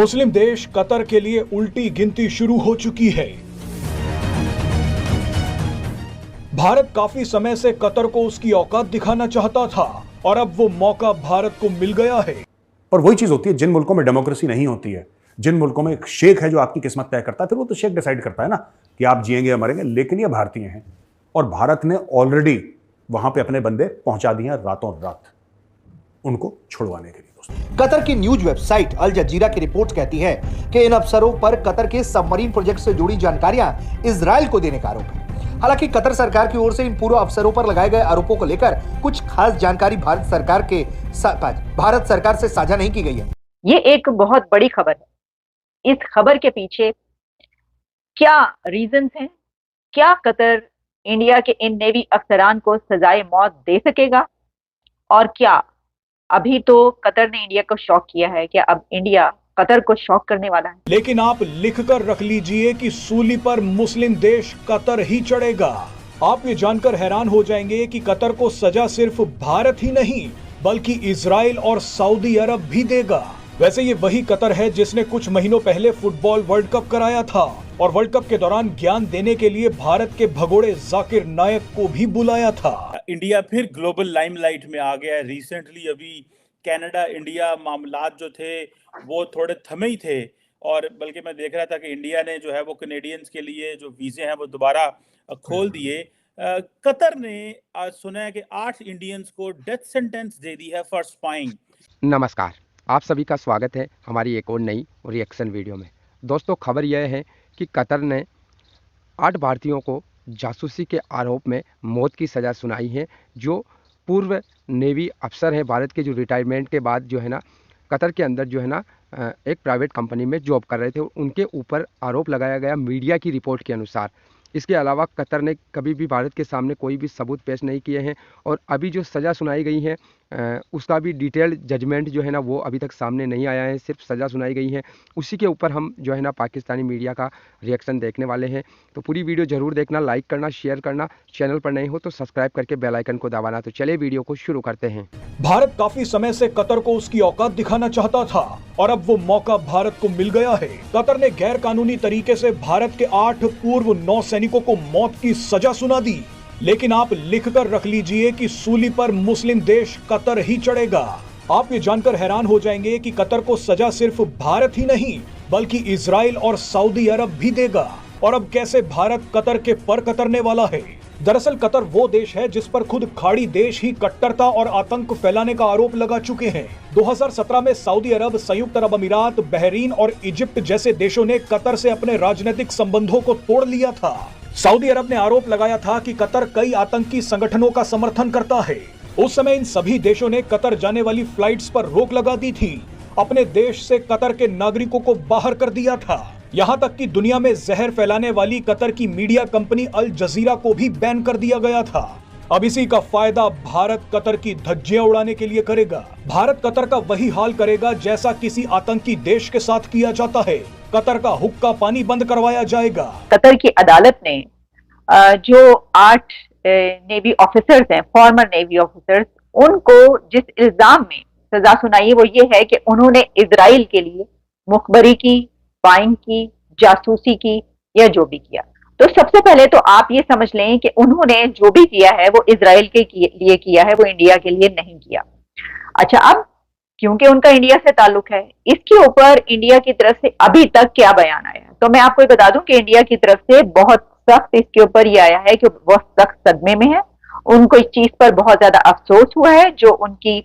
मुस्लिम देश कतर के लिए उल्टी गिनती शुरू हो चुकी है। भारत काफी समय से कतर को उसकी औकात दिखाना चाहता था और अब वो मौका भारत को मिल गया है। और वही चीज होती है जिन मुल्कों में डेमोक्रेसी नहीं होती है, जिन मुल्कों में एक शेख है जो आपकी किस्मत तय करता है, फिर वो तो शेख डिसाइड करता है ना कि आप जिएंगे या मरेंगे। लेकिन ये भारतीय हैं और भारत ने ऑलरेडी वहां पे अपने बंदे पहुंचा दिए रातों रात उनको छुड़वाने के लिए। कतर की न्यूज वेबसाइट अल जजीरा की रिपोर्ट कहती है कि इन अफसरों पर कतर के सबमरीन प्रोजेक्ट से जुड़ी जानकारियां इजराइल को देने का आरोप है। हालांकि कतर सरकार की ओर से इन पूर्व अफसरों पर लगाए गए आरोपों को लेकर कुछ खास जानकारी भारत सरकार से साझा नहीं की गई है। ये एक बहुत बड़ी खबर है। इस खबर के पीछे क्या रीजंस हैं? क्या कतर इंडिया के इन नेवी अफसरान को सजाए मौत दे सकेगा? और क्या अभी तो कतर ने इंडिया को शॉक किया है, क्या अब इंडिया कतर को शॉक करने वाला है? लेकिन आप लिखकर रख लीजिए कि सूली पर मुस्लिम देश कतर ही चढ़ेगा। आप ये जानकर हैरान हो जाएंगे कि कतर को सजा सिर्फ भारत ही नहीं बल्कि इजराइल और सऊदी अरब भी देगा। वैसे ये वही कतर है जिसने कुछ महीनों पहले फुटबॉल वर्ल्ड कप कराया था और वर्ल्ड कप के दौरान ज्ञान देने के लिए भारत के भगोड़े जाकिर नायक को भी बुलाया था। इंडिया फिर ग्लोबल लाइमलाइट में आ गया है। रिसेंटली अभी कनाडा इंडिया मामलात जो थे वो थोड़े थमे ही थे, और बल्कि मैं देख रहा था कि इंडिया ने जो है वो कनेडियंस के लिए जो वीजे हैं वो दोबारा खोल दिए। कतर ने आज सुना है कि 8 इंडियंस को डेथ सेंटेंस दे दी है फॉर स्पाइंग। नमस्कार, आप सभी का स्वागत है हमारी एक और नई रिएक्शन वीडियो में। दोस्तों, खबर यह है कि कतर ने 8 भारतीयों को जासूसी के आरोप में मौत की सज़ा सुनाई है। जो पूर्व नेवी अफसर हैं भारत के, जो रिटायरमेंट के बाद जो है ना कतर के अंदर जो है ना एक प्राइवेट कंपनी में जॉब कर रहे थे, उनके ऊपर आरोप लगाया गया मीडिया की रिपोर्ट के अनुसार। इसके अलावा कतर ने कभी भी भारत के सामने कोई भी सबूत पेश नहीं किए हैं और अभी जो सज़ा सुनाई गई है उसका भी डिटेल्ड जजमेंट जो है ना वो अभी तक सामने नहीं आया है, सिर्फ सज़ा सुनाई गई है। उसी के ऊपर हम जो है ना पाकिस्तानी मीडिया का रिएक्शन देखने वाले हैं। तो पूरी वीडियो ज़रूर देखना, लाइक करना, शेयर करना, चैनल पर नए हो तो सब्सक्राइब करके बेल आइकन को दबाना। तो चलिए वीडियो को शुरू करते हैं। भारत काफी समय से कतर को उसकी औकात दिखाना चाहता था और अब वो मौका भारत को मिल गया है। कतर ने गैर कानूनी तरीके से भारत के 8 पूर्व नौसैनिकों को मौत की सजा सुना दी। लेकिन आप लिखकर रख लीजिए कि सूली पर मुस्लिम देश कतर ही चढ़ेगा। आप ये जानकर हैरान हो जाएंगे कि कतर को सजा सिर्फ भारत ही नहीं बल्कि इजराइल और सऊदी अरब भी देगा। और अब कैसे भारत कतर के पर कतरने वाला है? दरअसल कतर वो देश है जिस पर खुद खाड़ी देश ही कट्टरता और आतंक फैलाने का आरोप लगा चुके हैं। 2017 में सऊदी अरब, संयुक्त अरब अमीरात, बहरीन और इजिप्ट जैसे देशों ने कतर से अपने राजनीतिक संबंधों को तोड़ लिया था। सऊदी अरब ने आरोप लगाया था कि कतर कई आतंकी संगठनों का समर्थन करता है। उस समय इन सभी देशों ने कतर जाने वाली फ्लाइट्स पर रोक लगा दी थी, अपने देश से कतर के नागरिकों को बाहर कर दिया था। यहाँ तक कि दुनिया में जहर फैलाने वाली कतर की मीडिया कंपनी अल जजीरा को भी बैन कर दिया गया था। अब इसी का फायदा भारत कतर की धज्जियां उड़ाने के लिए करेगा। भारत कतर का वही हाल करेगा जैसा किसी आतंकी देश के साथ किया जाता है। कतर का हुक्का पानी बंद करवाया जाएगा। कतर की अदालत ने जो 8 नेवी ऑफिसर्स हैं, फॉर्मर नेवी ऑफिसर्स, उनको जिस इल्जाम में सजा सुनाई है वो ये है कि उन्होंने इजराइल के लिए मुखबरी की, स्पाइंग की, जासूसी की या जो भी किया। तो सबसे पहले तो आप ये समझ लें कि उन्होंने जो भी किया है वो इजराइल के लिए किया है, वो इंडिया के लिए नहीं किया। अच्छा, अब क्योंकि उनका इंडिया से ताल्लुक है, इसके ऊपर इंडिया की तरफ से अभी तक क्या बयान आया है? तो मैं आपको बता दूं कि इंडिया की तरफ से बहुत सख्त इसके ऊपर ये आया है कि वो सख्त सदमे में है। उनको इस चीज पर बहुत ज्यादा अफसोस हुआ है। जो उनकी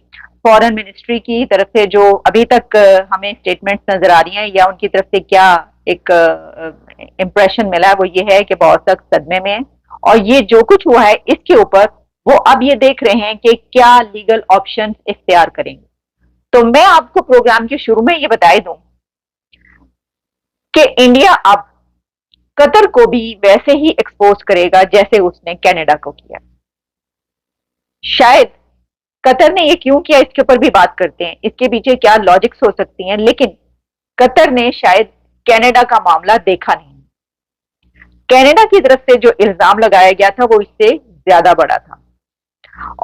फॉरेन मिनिस्ट्री की तरफ से जो अभी तक हमें स्टेटमेंट्स नजर आ रही हैं या उनकी तरफ से क्या एक इम्प्रेशन मिला है वो ये है कि बहुत सख्त सदमे में है। और ये जो कुछ हुआ है इसके ऊपर वो अब ये देख रहे हैं कि क्या लीगल ऑप्शन इख्तियार करेंगे। तो मैं आपको प्रोग्राम के शुरू में ये बता दूं कि इंडिया अब कतर को भी वैसे ही एक्सपोज करेगा जैसे उसने कनाडा को किया। शायद कतर ने ये क्यों किया इसके ऊपर भी बात करते हैं, इसके पीछे क्या लॉजिक्स हो सकती हैं। लेकिन कतर ने शायद कनाडा का मामला देखा नहीं। कनाडा की तरफ से जो इल्जाम लगाया गया था वो इससे ज्यादा बड़ा था।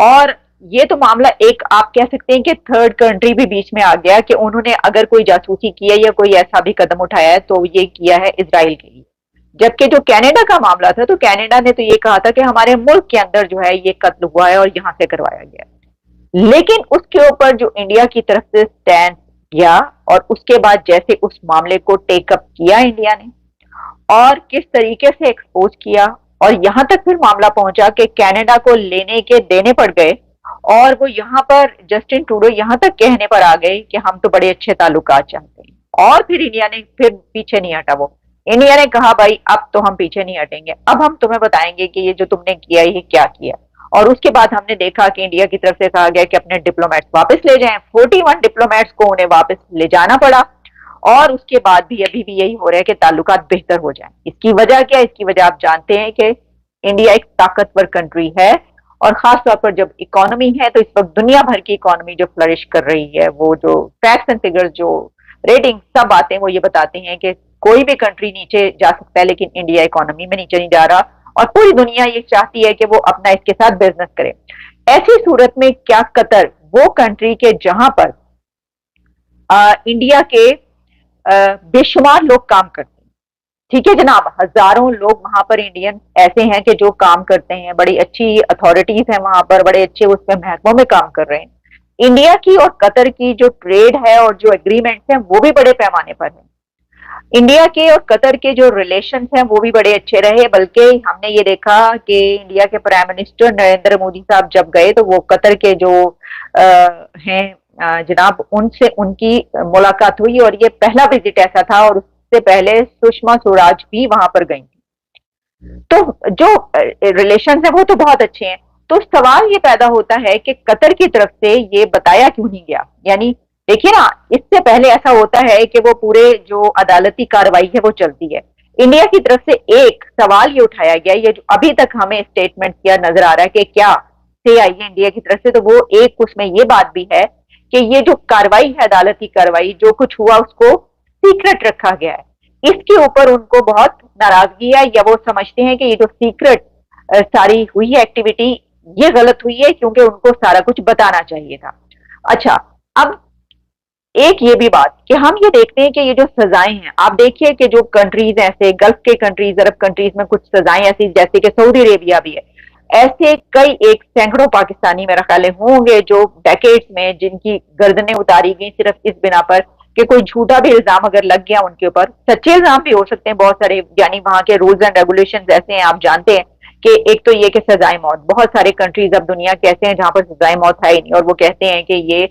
और ये तो मामला एक आप कह सकते हैं कि थर्ड कंट्री भी बीच में आ गया कि उन्होंने अगर कोई जासूसी की है या कोई ऐसा भी कदम उठाया है तो ये किया है इजराइल के लिए। जबकि जो कनाडा का मामला था तो कनाडा ने तो ये कहा था कि हमारे मुल्क के अंदर जो है ये कत्ल हुआ है और यहां से करवाया गया। लेकिन उसके ऊपर जो इंडिया की तरफ से स्टैंड किया और उसके बाद जैसे उस मामले को टेकअप किया इंडिया ने और किस तरीके से एक्सपोज किया और यहां तक फिर मामला पहुंचा कि कनाडा को लेने के देने पड़ गए और वो यहां पर जस्टिन ट्रूडो यहां तक कहने पर आ गए कि हम तो बड़े अच्छे ताल्लुकात चाहते हैं। और फिर इंडिया ने फिर पीछे नहीं हटा। वो इंडिया ने कहा भाई अब तो हम पीछे नहीं हटेंगे, अब हम तुम्हें बताएंगे कि ये जो तुमने किया ये क्या किया। और उसके बाद हमने देखा कि इंडिया की तरफ से कहा गया कि अपने डिप्लोमेट्स वापस ले जाएं। 41 डिप्लोमेट्स को उन्हें वापस ले जाना पड़ा और उसके बाद भी अभी भी यही हो रहा है कि ताल्लुकात बेहतर हो जाएं। इसकी वजह क्या है? इसकी वजह आप जानते हैं कि इंडिया एक ताकतवर कंट्री है और खासतौर पर जब इकोनॉमी है तो इस वक्त दुनिया भर की इकोनॉमी जो फ्लरिश कर रही है, वो जो फैक्ट्स एंड फिगर्स जो रेटिंग सब बातें वो ये बताते हैं कि कोई भी कंट्री नीचे जा सकता है लेकिन इंडिया इकोनॉमी में नीचे नहीं जा रहा और पूरी दुनिया ये चाहती है कि वो अपना इसके साथ बिजनेस करे। ऐसी सूरत में क्या कतर वो कंट्री के जहां पर इंडिया के बेशुमार लोग काम करते हैं, ठीक है जनाब, हजारों लोग वहां पर इंडियन ऐसे हैं कि जो काम करते हैं, बड़ी अच्छी अथॉरिटीज हैं वहां पर, बड़े अच्छे उसमें महकमों में काम कर रहे हैं। इंडिया की और कतर की जो ट्रेड है और जो एग्रीमेंट्स हैं वो भी बड़े पैमाने पर हैं। इंडिया के और कतर के जो रिलेशंस हैं वो भी बड़े अच्छे रहे, बल्कि हमने ये देखा कि इंडिया के प्राइम मिनिस्टर नरेंद्र मोदी साहब जब गए तो वो कतर के जो हैं जनाब उनसे उनकी मुलाकात हुई और ये पहला विजिट ऐसा था और उससे पहले सुषमा स्वराज भी वहां पर गई थी। तो जो रिलेशंस है वो तो बहुत अच्छे हैं। तो सवाल ये पैदा होता है कि कतर की तरफ से ये बताया क्यों नहीं गया। यानी देखिए ना, इससे पहले ऐसा होता है कि वो पूरे जो अदालती कार्रवाई है वो चलती है। इंडिया की तरफ से एक सवाल ये उठाया गया, ये जो अभी तक हमें स्टेटमेंट किया नजर आ रहा है कि क्या से आई है इंडिया की तरफ से, तो वो एक उसमें ये बात भी है कि ये जो कार्रवाई है अदालती कार्रवाई जो कुछ हुआ उसको सीक्रेट रखा गया है। इसके ऊपर उनको बहुत नाराजगी है या वो समझते हैं कि ये जो सीक्रेट सारी हुई है एक्टिविटी ये गलत हुई है क्योंकि उनको सारा कुछ बताना चाहिए था। अच्छा, अब एक ये भी बात कि हम ये देखते हैं कि ये जो सजाएं हैं, आप देखिए कि जो कंट्रीज ऐसे गल्फ के कंट्रीज, अरब कंट्रीज में कुछ सजाएं ऐसी जैसे कि सऊदी अरेबिया भी है, ऐसे कई एक सैकड़ों पाकिस्तानी मेरा ख्याल होंगे जो डेकेड्स में जिनकी गर्दनें उतारी गई सिर्फ इस बिना पर कि कोई झूठा भी इल्जाम अगर लग गया उनके ऊपर, सच्चे इल्जाम भी हो सकते हैं बहुत सारे, यानी वहां के रूल्स एंड रेगुलेशंस ऐसे हैं। आप जानते हैं कि एक तो ये कि सजाए मौत, बहुत सारे कंट्रीज अब दुनिया के ऐसे हैं जहां पर सजाए मौत है ही नहीं और वो कहते हैं कि ये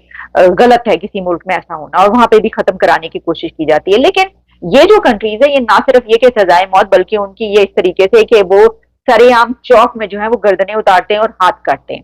गलत है किसी मुल्क में ऐसा होना और वहां पे भी खत्म कराने की कोशिश की जाती है। लेकिन ये जो कंट्रीज है ये ना सिर्फ ये कि सजाए मौत बल्कि उनकी ये इस तरीके से कि वो सरेआम चौक में जो है वो गर्दनें उतारते हैं और हाथ काटते हैं।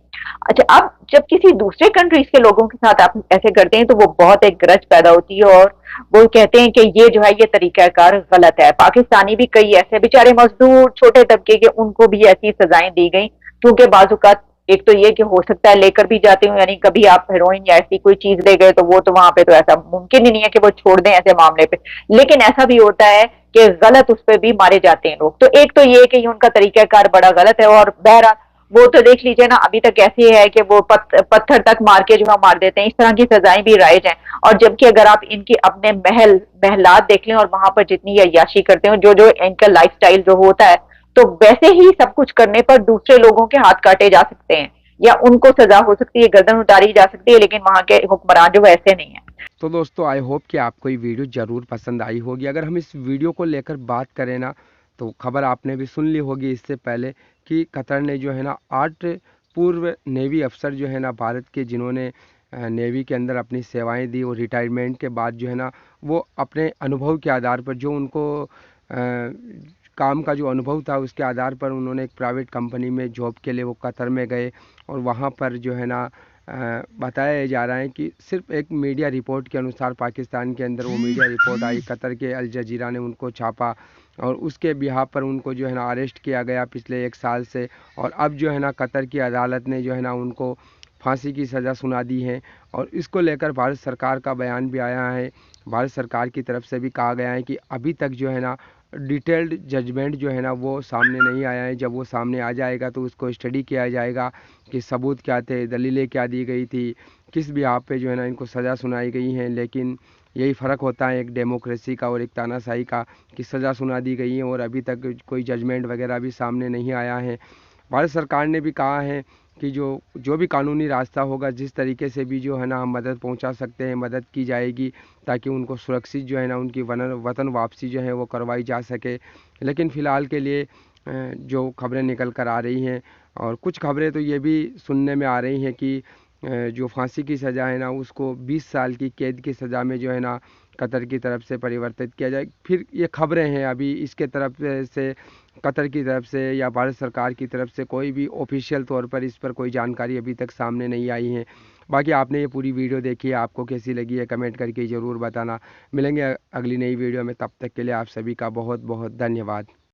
अच्छा, अब जब किसी दूसरे कंट्रीज के लोगों के साथ आप ऐसे करते हैं तो वो बहुत एक ग्रज पैदा होती है और वो कहते हैं कि ये जो है ये तरीकाकार गलत है। पाकिस्तानी भी कई ऐसे बेचारे मजदूर छोटे तबके के उनको भी ऐसी सजाएं दी गई क्योंकि बाजुकात एक तो ये कि हो सकता है लेकर भी जाते हो, यानी कभी आप हेरोइन या ऐसी कोई चीज ले गए तो वो तो वहां पे तो ऐसा मुमकिन ही नहीं है कि वो छोड़ दें ऐसे मामले पे, लेकिन ऐसा भी होता है कि गलत उस पर भी मारे जाते हैं लोग। तो एक तो ये कि उनका तरीकाकार बड़ा गलत है और बहरहाल वो तो देख लीजिए ना अभी तक ऐसी है कि वो पत्थर तक मार के जो है मार देते हैं। इस तरह की सजाएं भी राइज हैं। और जबकि अगर आप इनके अपने महलात देख लें और वहां पर जितनी अय्याशी करते हैं, जो इनका लाइफस्टाइल जो होता है, तो वैसे ही सब कुछ करने पर दूसरे लोगों के हाथ काटे जा सकते हैं या उनको सजा हो सकती है, गर्दन उतारी जा सकती है, लेकिन वहां के हुक्मरान जो वैसे नहीं है। तो दोस्तों आई होप कि आपको ये वीडियो ज़रूर पसंद आई होगी। अगर हम इस वीडियो को लेकर बात करें ना तो खबर आपने भी सुन ली होगी इससे पहले कि कतर ने जो है ना 8 पूर्व नेवी अफसर जो है ना भारत के जिन्होंने नेवी के अंदर अपनी सेवाएं दी और रिटायरमेंट के बाद जो है ना वो अपने अनुभव के आधार पर जो उनको काम का जो अनुभव था उसके आधार पर उन्होंने एक प्राइवेट कंपनी में जॉब के लिए वो कतर में गए और वहाँ पर जो है ना बताया जा रहा है कि सिर्फ एक मीडिया रिपोर्ट के अनुसार पाकिस्तान के अंदर वो मीडिया रिपोर्ट आई, कतर के अल जजीरा ने उनको छापा और उसके बिहाफ पर उनको जो है ना अरेस्ट किया गया पिछले 1 साल से। और अब जो है ना कतर की अदालत ने जो है ना उनको फांसी की सज़ा सुना दी है और इसको लेकर भारत सरकार का बयान भी आया है। भारत सरकार की तरफ से भी कहा गया है कि अभी तक जो है ना डिटेल्ड जजमेंट जो है ना वो सामने नहीं आया है। जब वो सामने आ जाएगा तो उसको स्टडी किया जाएगा कि सबूत क्या थे, दलीलें क्या दी गई थी, किस बिहाफ पे जो है ना इनको सज़ा सुनाई गई है। लेकिन यही फ़र्क होता है एक डेमोक्रेसी का और एक तानाशाही का कि सज़ा सुना दी गई है और अभी तक कोई जजमेंट वगैरह भी सामने नहीं आया है। भारत सरकार ने भी कहा है कि जो भी कानूनी रास्ता होगा, जिस तरीके से भी जो है ना हम मदद पहुंचा सकते हैं, मदद की जाएगी ताकि उनको सुरक्षित जो है ना उनकी वतन वापसी जो है वो करवाई जा सके। लेकिन फ़िलहाल के लिए जो खबरें निकल कर आ रही हैं, और कुछ खबरें तो ये भी सुनने में आ रही हैं कि जो फांसी की सज़ा है ना उसको 20 साल की कैद की सज़ा में जो है ना कतर की तरफ से परिवर्तित किया जाए। फिर ये खबरें हैं, अभी इसके तरफ से कतर की तरफ से या भारत सरकार की तरफ से कोई भी ऑफिशियल तौर पर इस पर कोई जानकारी अभी तक सामने नहीं आई है। बाकी आपने ये पूरी वीडियो देखी है, आपको कैसी लगी है कमेंट करके ज़रूर बताना। मिलेंगे अगली नई वीडियो में, तब तक के लिए आप सभी का बहुत बहुत धन्यवाद।